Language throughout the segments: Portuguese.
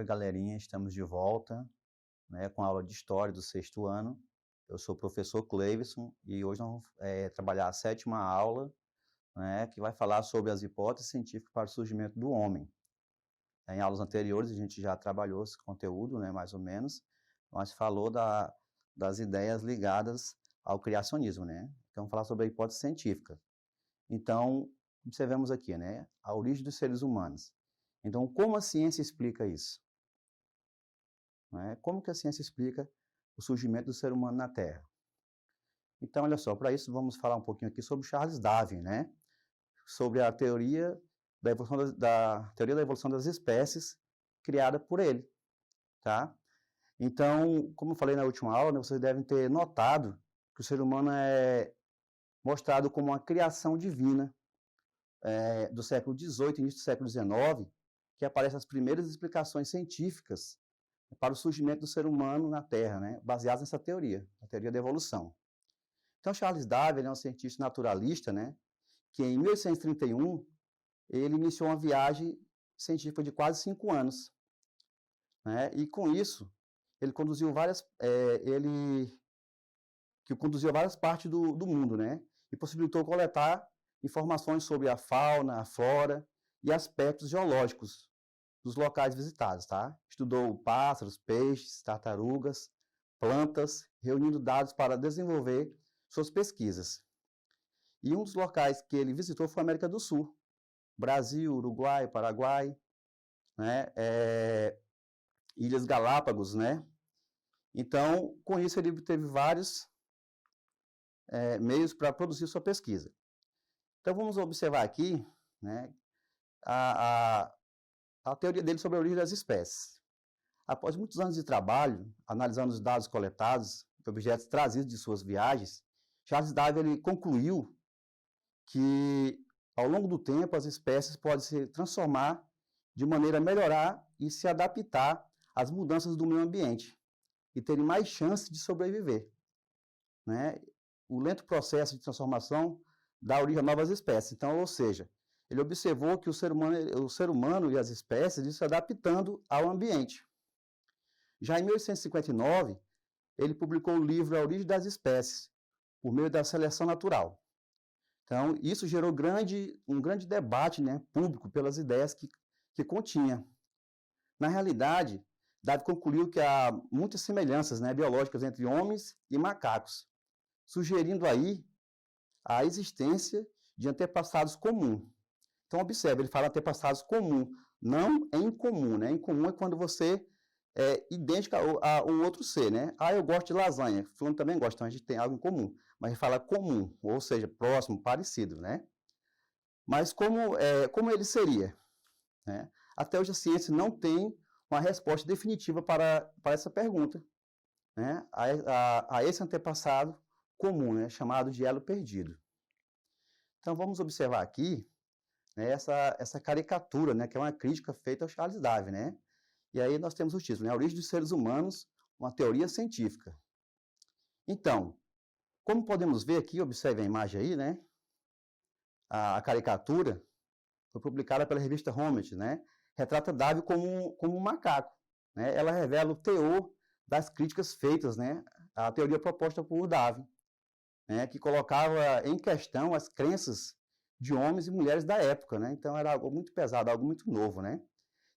Oi, galerinha, estamos de volta, né, com a aula de História do 6º ano. Eu sou o professor Cleivson e hoje nós vamos trabalhar a 7ª aula, né, que vai falar sobre as hipóteses científicas para o surgimento do homem. Em aulas anteriores a gente já trabalhou esse conteúdo, né, mais ou menos, mas falou das ideias ligadas ao criacionismo, né? Então, vamos falar sobre a hipótese científica. Então, observemos aqui, né, a origem dos seres humanos. Então, como a ciência explica isso? Né? Como que a ciência explica o surgimento do ser humano na Terra? Então, olha só, para isso vamos falar um pouquinho aqui sobre Charles Darwin, né? Sobre a teoria da evolução das espécies criada por ele, tá? Então, como eu falei na última aula, né, vocês devem ter notado que o ser humano é mostrado como uma criação divina do século XVIII, início do século XIX, que aparecem as primeiras explicações científicas para o surgimento do ser humano na Terra, né, baseadas nessa teoria, a teoria da evolução. Então, Charles Darwin é um cientista naturalista, né, que em 1831 ele iniciou uma viagem científica de quase 5 anos, né, e com isso ele conduziu várias partes do mundo, né, e possibilitou coletar informações sobre a fauna, a flora e aspectos geológicos dos locais visitados, tá? Estudou pássaros, peixes, tartarugas, plantas, reunindo dados para desenvolver suas pesquisas. E um dos locais que ele visitou foi a América do Sul, Brasil, Uruguai, Paraguai, né? Ilhas Galápagos, né? Então, com isso ele teve vários meios para produzir sua pesquisa. Então, vamos observar aqui, né, a teoria dele sobre a origem das espécies. Após muitos anos de trabalho, analisando os dados coletados de objetos trazidos de suas viagens, Charles Darwin ele concluiu que, ao longo do tempo, as espécies podem se transformar de maneira a melhorar e se adaptar às mudanças do meio ambiente e terem mais chance de sobreviver, né? O lento processo de transformação dá origem a novas espécies. Então, ou seja, ele observou que o ser humano e as espécies iam se adaptando ao ambiente. Já em 1859, ele publicou o livro A Origem das Espécies, por meio da seleção natural. Então, isso gerou um grande debate, né, público pelas ideias que continha. Na realidade, Darwin concluiu que há muitas semelhanças, né, biológicas entre homens e macacos, sugerindo aí a existência de antepassados comuns. Então, observe, ele fala antepassados comuns, não em comum, né? Em comum é quando você é idêntico a um outro ser, né? Ah, eu gosto de lasanha, fulano também gosta, então a gente tem algo em comum. Mas ele fala comum, ou seja, próximo, parecido, né? Mas como ele seria? Né? Até hoje a ciência não tem uma resposta definitiva para essa pergunta, né? A esse antepassado comum, né? Chamado de elo perdido. Então, vamos observar aqui, né, essa caricatura, né, que é uma crítica feita ao Charles Darwin, né? E aí nós temos o título, né, A Origem dos Seres Humanos, uma teoria científica. Então, como podemos ver aqui, observe a imagem aí, né? A caricatura foi publicada pela revista Homet, né? Retrata Darwin como um macaco, né? Ela revela o teor das críticas feitas, né, à teoria proposta por Darwin, né, que colocava em questão as crenças de homens e mulheres da época, né? Então era algo muito pesado, algo muito novo, né?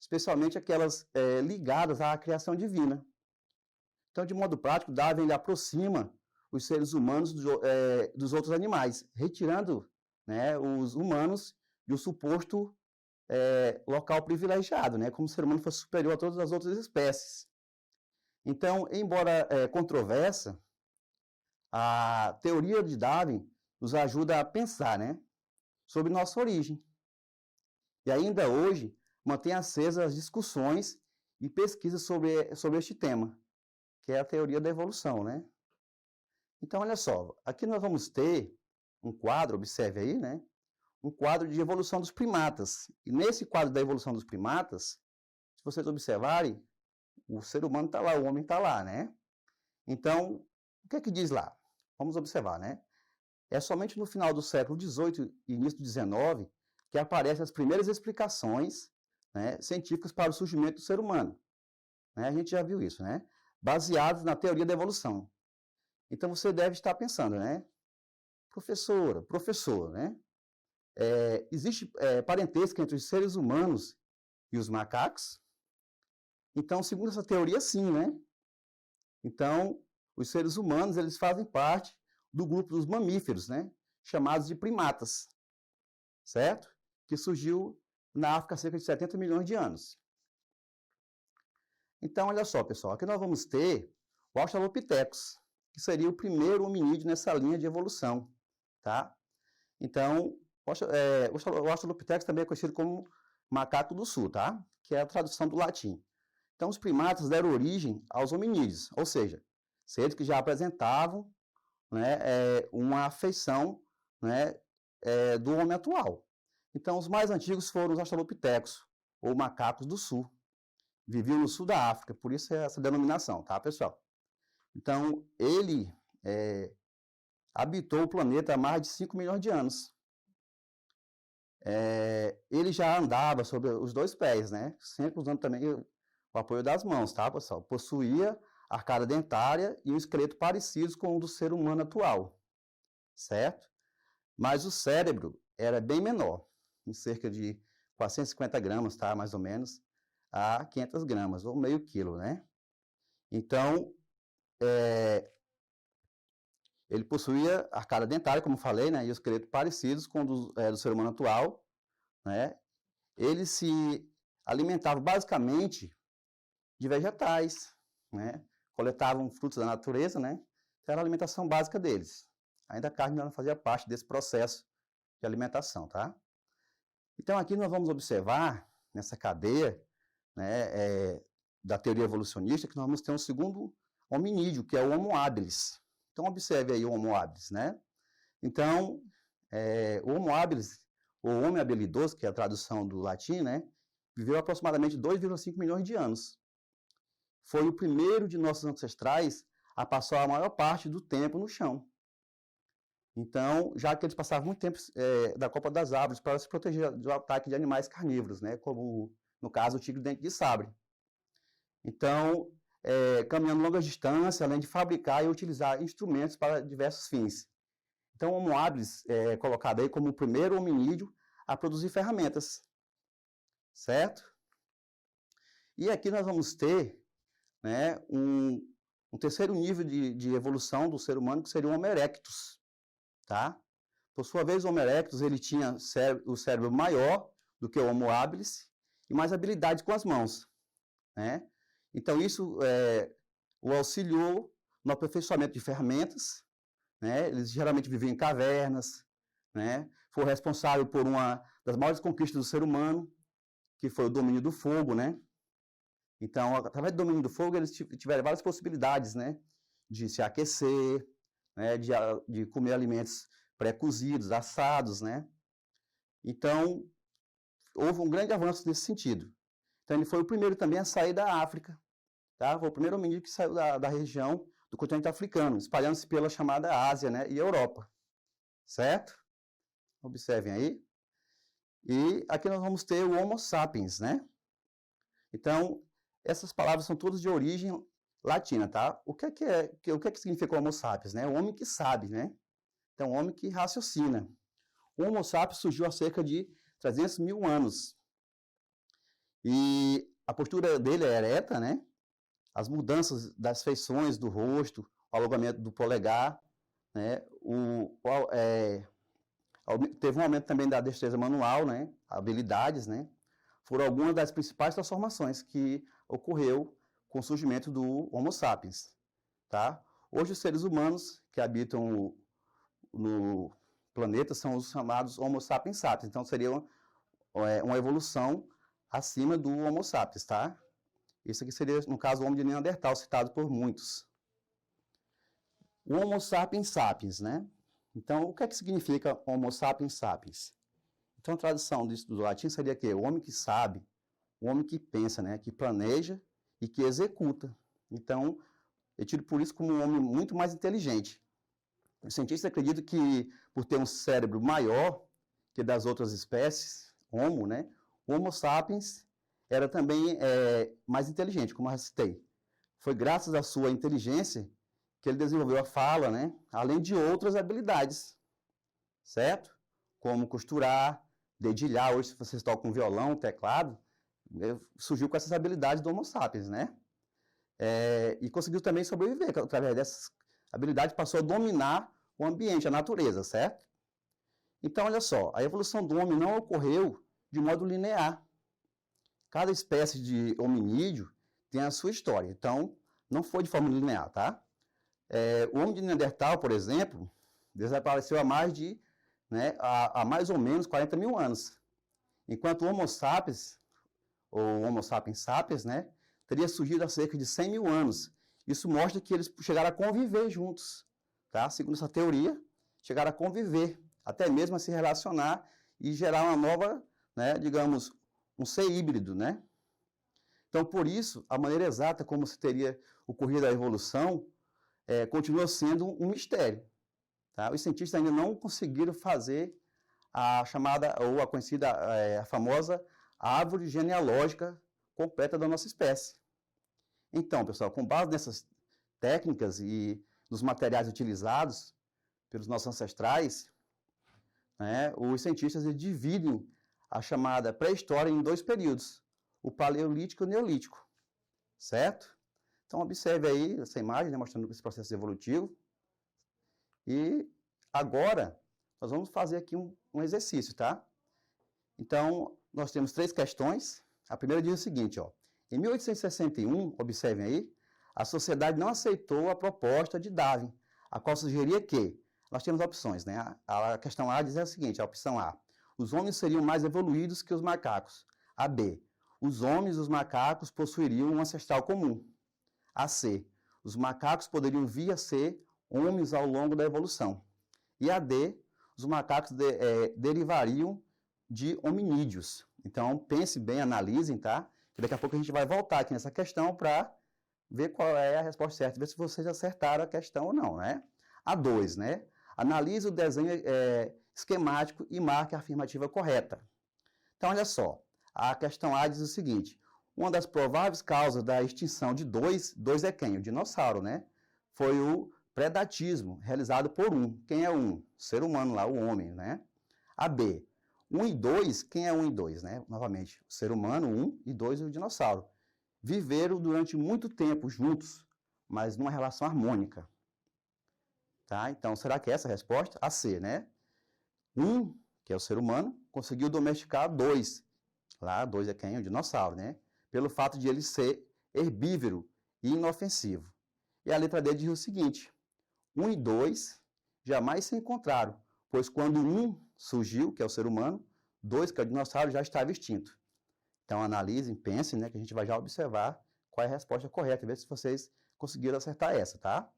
Especialmente aquelas ligadas à criação divina. Então, de modo prático, Darwin ele aproxima os seres humanos dos outros animais, retirando, né, os humanos de um suposto local privilegiado, né? Como o ser humano fosse superior a todas as outras espécies. Então, embora controversa, a teoria de Darwin nos ajuda a pensar, né, sobre nossa origem. E ainda hoje mantém acesas as discussões e pesquisas sobre este tema, que é a teoria da evolução, né? Então, olha só, aqui nós vamos ter um quadro, observe aí, né? Um quadro de evolução dos primatas. E nesse quadro da evolução dos primatas, se vocês observarem, o ser humano está lá, o homem está lá, né? Então, o que é que diz lá? Vamos observar, né? É somente no final do século XVIII e início do XIX que aparecem as primeiras explicações, né, científicas para o surgimento do ser humano. né? A gente já viu isso, né? Baseados na teoria da evolução. Então, você deve estar pensando, né? Professora, professor, né? Existe parentesco entre os seres humanos e os macacos? Então, segundo essa teoria, sim, né? Então, os seres humanos, eles fazem parte do grupo dos mamíferos, né? Chamados de primatas, certo? Que surgiu na África há cerca de 70 milhões de anos. Então, olha só, pessoal, aqui nós vamos ter o Australopithecus, que seria o primeiro hominídeo nessa linha de evolução, tá? Então, o Australopithecus também é conhecido como macaco do sul, tá? Que é a tradução do latim. Então, os primatas deram origem aos hominídeos, ou seja, seres que já apresentavam, né, uma afeição, né, do homem atual. Então, os mais antigos foram os Australopithecus, ou macacos do sul. Viviam no sul da África, por isso é essa denominação, tá, pessoal? Então, ele habitou o planeta há mais de 5 milhões de anos. Ele já andava sobre os dois pés, né? Sempre usando também o apoio das mãos, tá, pessoal? Possuía arcada dentária e um esqueleto parecidos com o do ser humano atual, certo? Mas o cérebro era bem menor, em cerca de 450 gramas, tá, mais ou menos, a 500 gramas, ou meio quilo, né? Então, ele possuía arcada dentária, como falei, né, e o esqueleto parecidos com o do ser humano atual, né? Ele se alimentava basicamente de vegetais, né? Coletavam frutos da natureza, né? Então, era a alimentação básica deles. Ainda a carne não fazia parte desse processo de alimentação, tá? Então, aqui nós vamos observar, nessa cadeia, né, da teoria evolucionista, que nós vamos ter um segundo hominídeo, que é o Homo habilis. Então, observe aí o Homo habilis, né? Então, o Homo habilis, ou homem habilidoso, que é a tradução do latim, né? Viveu aproximadamente 2,5 milhões de anos. Foi o primeiro de nossos ancestrais a passar a maior parte do tempo no chão. Então, já que eles passavam muito tempo da copa das árvores para se proteger do ataque de animais carnívoros, né? Como, no caso, o tigre-dente de sabre. Então, caminhando longas distâncias, além de fabricar e utilizar instrumentos para diversos fins. Então, o Homo habilis é colocado aí como o primeiro hominídeo a produzir ferramentas, certo? E aqui nós vamos ter, né, um terceiro nível de evolução do ser humano, que seria o Homo erectus, tá? Por sua vez, o Homo erectus ele tinha o cérebro maior do que o Homo habilis e mais habilidade com as mãos, né? Então, isso o auxiliou no aperfeiçoamento de ferramentas, né? Eles geralmente viviam em cavernas, né? Foi responsável por uma das maiores conquistas do ser humano, que foi o domínio do fogo, né? Então, através do domínio do fogo, eles tiveram várias possibilidades, né? De se aquecer, né? De comer alimentos pré-cozidos, assados, né? Então, houve um grande avanço nesse sentido. Então, ele foi o primeiro também a sair da África, tá? Foi o primeiro hominídeo que saiu da região do continente africano, espalhando-se pela chamada Ásia, né? E Europa, certo? Observem aí. E aqui nós vamos ter o Homo sapiens, né? Então, essas palavras são todas de origem latina, tá? O que significa o Homo sapiens, né? O homem que sabe, né? Então, o homem que raciocina. O Homo sapiens surgiu há cerca de 300 mil anos. E a postura dele é ereta, né? As mudanças das feições do rosto, o alongamento do polegar, né? Teve um aumento também da destreza manual, né? Habilidades, né? Foram algumas das principais transformações que ocorreu com o surgimento do Homo sapiens, tá? Hoje os seres humanos que habitam no planeta são os chamados Homo sapiens sapiens, então seria uma evolução acima do Homo sapiens, tá? Isso aqui seria, no caso, o homem de Neandertal, citado por muitos. O Homo sapiens sapiens, né? Então, o que é que significa Homo sapiens sapiens? Então, a tradução do latim seria que o homem que sabe, o homem que pensa, né? Que planeja e que executa. Então, é tido por isso como um homem muito mais inteligente. Os cientistas acreditam que, por ter um cérebro maior que das outras espécies, Homo, né? O Homo sapiens era também mais inteligente, como eu já citei. Foi graças à sua inteligência que ele desenvolveu a fala, né? Além de outras habilidades, certo? Como costurar, dedilhar. Hoje, se vocês tocam violão, teclado, surgiu com essas habilidades do Homo sapiens, né? E conseguiu também sobreviver. Através dessas habilidades, passou a dominar o ambiente, a natureza, certo? Então, olha só, a evolução do homem não ocorreu de modo linear. Cada espécie de hominídeo tem a sua história. Então, não foi de forma linear, tá? O homem de Neandertal, por exemplo, desapareceu há mais ou menos 40 mil anos. Enquanto o Homo sapiens, ou Homo sapiens sapiens, né, teria surgido há cerca de 100 mil anos. Isso mostra que eles chegaram a conviver juntos, tá? Segundo essa teoria, chegaram a conviver, até mesmo a se relacionar e gerar uma nova, né, digamos, um ser híbrido, né? Então, por isso, a maneira exata como se teria ocorrido a evolução continua sendo um mistério. Tá? Os cientistas ainda não conseguiram fazer a chamada, ou a conhecida, a famosa árvore genealógica completa da nossa espécie. Então, pessoal, com base nessas técnicas e nos materiais utilizados pelos nossos ancestrais, né, os cientistas dividem a chamada pré-história em dois períodos, o paleolítico e o neolítico, certo? Então, observe aí essa imagem, né, mostrando esse processo evolutivo. E agora, nós vamos fazer aqui um exercício, tá? Então, nós temos 3 questões. A primeira diz o seguinte, ó. Em 1861, observem aí, a sociedade não aceitou a proposta de Darwin, a qual sugeria que, nós temos opções, né? A questão A diz o seguinte, a opção A, os homens seriam mais evoluídos que os macacos. A B, os homens e os macacos possuiriam um ancestral comum. A C, os macacos poderiam vir a ser homens ao longo da evolução. E a D, os macacos derivariam de hominídeos. Então, pense bem, analisem, tá? Que daqui a pouco a gente vai voltar aqui nessa questão para ver qual é a resposta certa, ver se vocês acertaram a questão ou não, né? A 2, né? Analise o desenho esquemático e marque a afirmativa correta. Então, olha só, a questão A diz o seguinte, uma das prováveis causas da extinção de dois é quem? O dinossauro, né? Foi o predatismo, realizado por um. Quem é um? O ser humano lá, o homem, né? A B, 1 e 2, quem é 1 e 2, né? Novamente, o ser humano, 1 e 2 o dinossauro. Viveram durante muito tempo juntos, mas numa relação harmônica. Tá? Então, será que é essa a resposta? A C, né? 1, que é o ser humano, conseguiu domesticar 2. Lá, 2 é quem? O dinossauro, né? Pelo fato de ele ser herbívoro e inofensivo. E a letra D diz o seguinte, 1 e 2 jamais se encontraram, pois quando 1 surgiu, que é o ser humano, 2, que é o dinossauro, já estava extinto. Então, analisem, pensem, né, que a gente vai já observar qual é a resposta correta, ver se vocês conseguiram acertar essa, tá?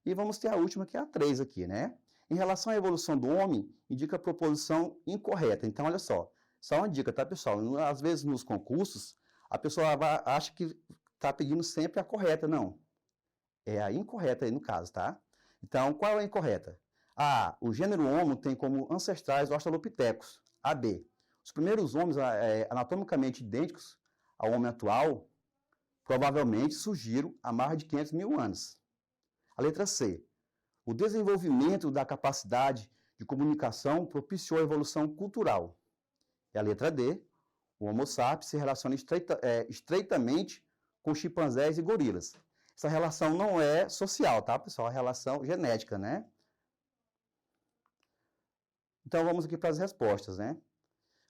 E vamos ter a última, que é a 3 aqui, né? Em relação à evolução do homem, indica a proposição incorreta. Então, olha só uma dica, tá, pessoal? Às vezes, nos concursos, a pessoa acha que está pedindo sempre a correta. Não. É a incorreta aí no caso, tá? Então, qual é a incorreta? A, o gênero Homo tem como ancestrais os australopitecos. A, B, os primeiros homens anatomicamente idênticos ao homem atual provavelmente surgiram há mais de 500 mil anos. A letra C, o desenvolvimento da capacidade de comunicação propiciou a evolução cultural. E a letra D, o Homo sapiens se relaciona estreitamente com chimpanzés e gorilas. Essa relação não é social, tá, pessoal? É relação genética, né? Então, vamos aqui para as respostas, né?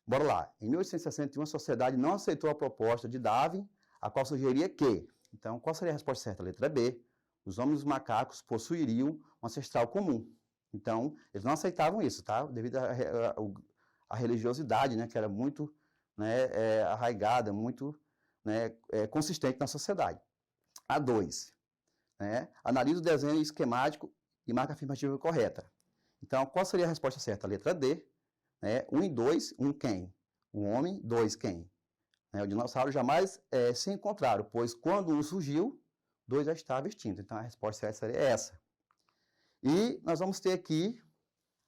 Bora lá. Em 1861, a sociedade não aceitou a proposta de Darwin, a qual sugeria que... Então, qual seria a resposta certa? A letra B. Os homens e os macacos possuiriam um ancestral comum. Então, eles não aceitavam isso, tá? Devido à religiosidade, né? Que era muito, né, arraigada, muito, né, consistente na sociedade. A 2. Né? Analisa o desenho esquemático e marca a afirmativa correta. Então, qual seria a resposta certa? A letra D. Né? 1 e 2, 1 quem? O homem, 2 quem? O dinossauro jamais se encontraram, pois quando um surgiu, 2 já estava extinto. Então, a resposta certa seria essa. E nós vamos ter aqui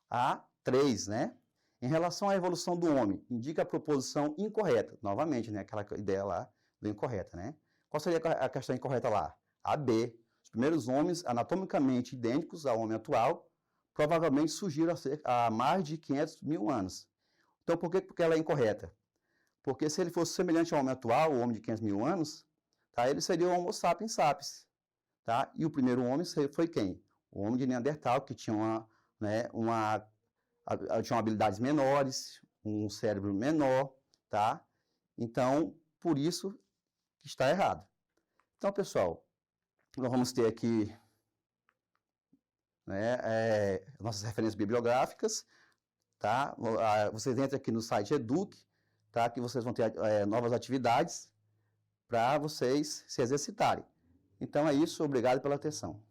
a 3, né? Em relação à evolução do homem, indica a proposição incorreta. Novamente, né, aquela ideia lá do incorreta, né? Qual seria a questão incorreta lá? A B. Os primeiros homens anatomicamente idênticos ao homem atual provavelmente surgiram há mais de 500 mil anos. Então, por que porque ela é incorreta? Porque se ele fosse semelhante ao homem atual, o homem de 500 mil anos, tá, ele seria o Homo sapiens sapiens. Tá? E o primeiro homem foi quem? O homem de Neandertal, que tinha tinha habilidades menores, um cérebro menor, tá? Então, por isso que está errado. Então, pessoal, nós vamos ter aqui, né, nossas referências bibliográficas, tá? Vocês entram aqui no site Educ, tá? Que vocês vão ter novas atividades para vocês se exercitarem. Então é isso, obrigado pela atenção.